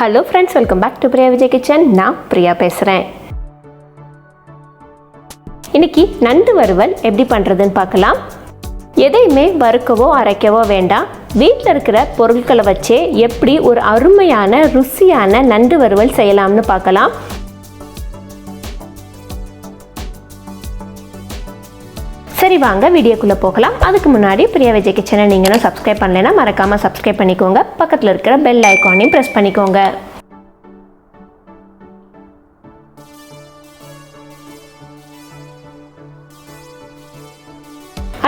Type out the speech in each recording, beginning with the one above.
Hello friends, welcome back to Priya Vijay kitchen. நான் பிரியா பேசுகிறேன். இன்னைக்கு நண்டு வறுவல் எப்படி பண்ணுறதுன்னு பார்க்கலாம். எதையுமே வறுக்கவோ அரைக்கவோ வேண்டாம். வீட்டில் இருக்கிற பொருட்களை வச்சே எப்படி ஒரு அருமையான ருசியான நண்டு வறுவல் செய்யலாம்னு பார்க்கலாம். சரி, வாங்க வீடியோக்குள்ளே போகலாம். அதுக்கு முன்னாடி பிரியா விஜய் கிச்சனை நீங்களும் சப்ஸ்கிரைப் பண்ணலைன்னா மறக்காமல் சப்ஸ்கிரைப் பண்ணிக்கோங்க. பக்கத்தில் இருக்கிற பெல் ஐக்கானையும் ப்ரெஸ் பண்ணிக்கோங்க.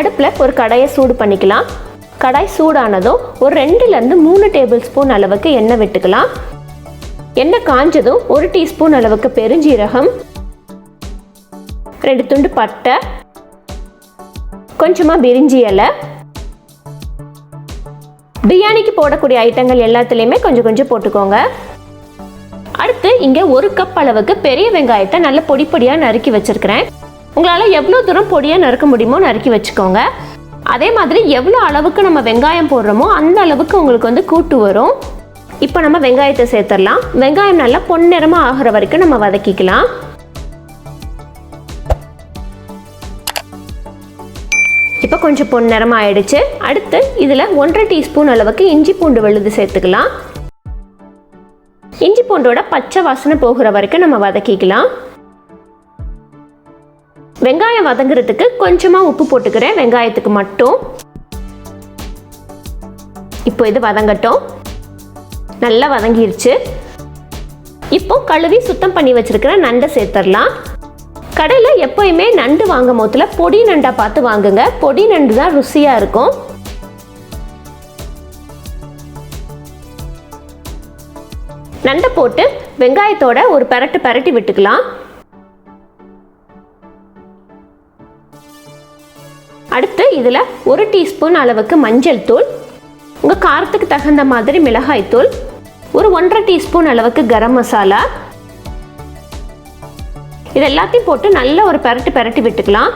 அடுப்பில் ஒரு கடாயை சூடு பண்ணிக்கலாம். கடாய் சூடானதும் ஒரு 2லேருந்து 3 டேபிள் ஸ்பூன் அளவுக்கு எண்ணெய் விட்டுக்கலாம். எண்ணெய் காஞ்சதும் 1 டீஸ்பூன் அளவுக்கு பெருஞ்சீரகம், 2 துண்டு பட்டை, கொஞ்சமாக பிரிஞ்சி இலை, பிரியாணிக்கு போடக்கூடிய ஐட்டங்கள் எல்லாத்துலேயுமே கொஞ்சம் கொஞ்சம் போட்டுக்கோங்க. அடுத்து இங்கே 1 கப் அளவுக்கு பெரிய வெங்காயத்தை நல்ல பொடி பொடியாக நறுக்கி வச்சுருக்கிறேன். உங்களால் எவ்வளோ தூரம் பொடியாக நறுக்க முடியுமோ நறுக்கி வச்சுக்கோங்க. அதே மாதிரி எவ்வளோ அளவுக்கு நம்ம வெங்காயம் போடுறோமோ அந்த அளவுக்கு உங்களுக்கு கூட்டு வரும். இப்போ நம்ம வெங்காயத்தை சேர்த்துடலாம். வெங்காயம் நல்லா பொன்னிறமாக ஆகிற வரைக்கும் நம்ம வதக்கிக்கலாம். இப்போ கொஞ்சம் பொன்னிறமாக ஆயிடுச்சு. அடுத்து இதில் 1.5 டீஸ்பூன் அளவுக்கு இஞ்சி பூண்டு விழுது சேர்த்துக்கலாம். இஞ்சி பூண்டோட பச்சை வாசனை போகிற வரைக்கும் நம்ம வதக்கிக்கலாம். வெங்காயம் வதங்குறதுக்கு கொஞ்சமாக உப்பு போட்டுக்கிறேன், வெங்காயத்துக்கு மட்டும். இப்போ இது வதங்கட்டும். நல்லா வதங்கிருச்சு. இப்போ கழுவி சுத்தம் பண்ணி வச்சிருக்கிற நண்டை சேர்த்துடலாம். கடையில் எப்போயுமே நண்டு வாங்கும் போதுல பொடி நண்டா பார்த்து வாங்குங்க. பொடி நண்டு தான் ருசியாக இருக்கும். நண்டை போட்டு வெங்காயத்தோட ஒரு பரட்டி விட்டுக்கலாம். அடுத்து இதில் 1 டீஸ்பூன் அளவுக்கு மஞ்சள் தூள், உங்கள் காரத்துக்கு தகுந்த மாதிரி மிளகாய் தூள், ஒரு 1.5 டீஸ்பூன் அளவுக்கு கரம் மசாலா, இது எல்லாத்தையும் போட்டு நல்ல ஒரு பரட்டி விட்டுக்கலாம்.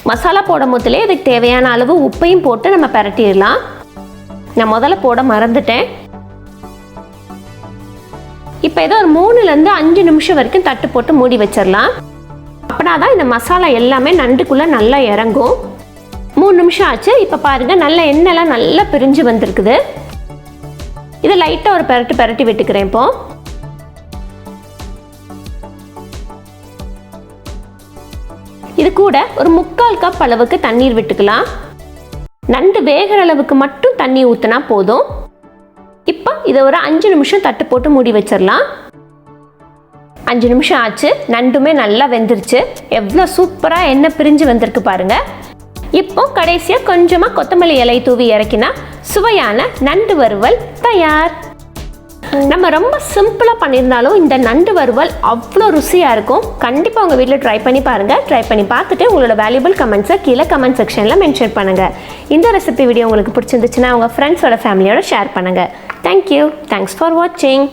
மசாலா போடும் போதுலே இதுக்கு தேவையான அளவு உப்பையும் போட்டு நம்ம பரட்டிடலாம். நான் முதல்ல போட மறந்துட்டேன். இப்போ ஏதோ ஒரு 3லேருந்து 5 நிமிஷம் வரைக்கும் தட்டு போட்டு மூடி வச்சிடலாம். அப்படின்னா தான் இந்த மசாலா எல்லாமே நண்டுக்குள்ளே நல்லா இறங்கும். 3 நிமிஷம் ஆச்சு. இப்போ பாருங்கள், நல்ல எண்ணெய்லாம் நல்லா பிரிஞ்சு வந்திருக்குது. இதை லைட்டாக ஒரு பரட்டி விட்டுக்கிறேன். இப்போ இது கூட ஒரு 3/4 கப் அளவுக்கு தண்ணீர் விட்டுக்கலாம். நண்டு வேகிற அளவுக்கு மட்டும் தண்ணி ஊற்றினா போதும். இப்போ இதை ஒரு 5 நிமிஷம் தட்டு போட்டு மூடி வச்சிடலாம். 5 நிமிஷம் ஆச்சு. நண்டுமே நல்லா வெந்துருச்சு. எவ்வளோ சூப்பராக எண்ணெய் பிரிஞ்சு வந்திருக்கு பாருங்கள். இப்போ கடைசியாக கொஞ்சமாக கொத்தமல்லி இலை தூவி இறக்கினா சுவையான நண்டு வறுவல் தயார். நம்ம ரொம்ப சிம்பிளாக பண்ணியிருந்தாலும் இந்த நண்டு வறுவல் அவ்வளோ ருசியாக இருக்கும். கண்டிப்பாக உங்கள் வீட்டில் ட்ரை பண்ணி பாருங்கள். ட்ரை பண்ணி பார்த்துட்டு உங்களோட வேல்யூபிள் கமெண்ட்ஸை கீழே கமெண்ட் செக்ஷனில் மென்ஷன் பண்ணுங்கள். இந்த ரெசிபி வீடியோ உங்களுக்கு பிடிச்சிருந்துச்சுன்னா உங்கள் ஃப்ரெண்ட்ஸோட ஃபேமிலியோட ஷேர் பண்ணுங்கள். தேங்க்யூ. தேங்க்ஸ் ஃபார் வாட்சிங்.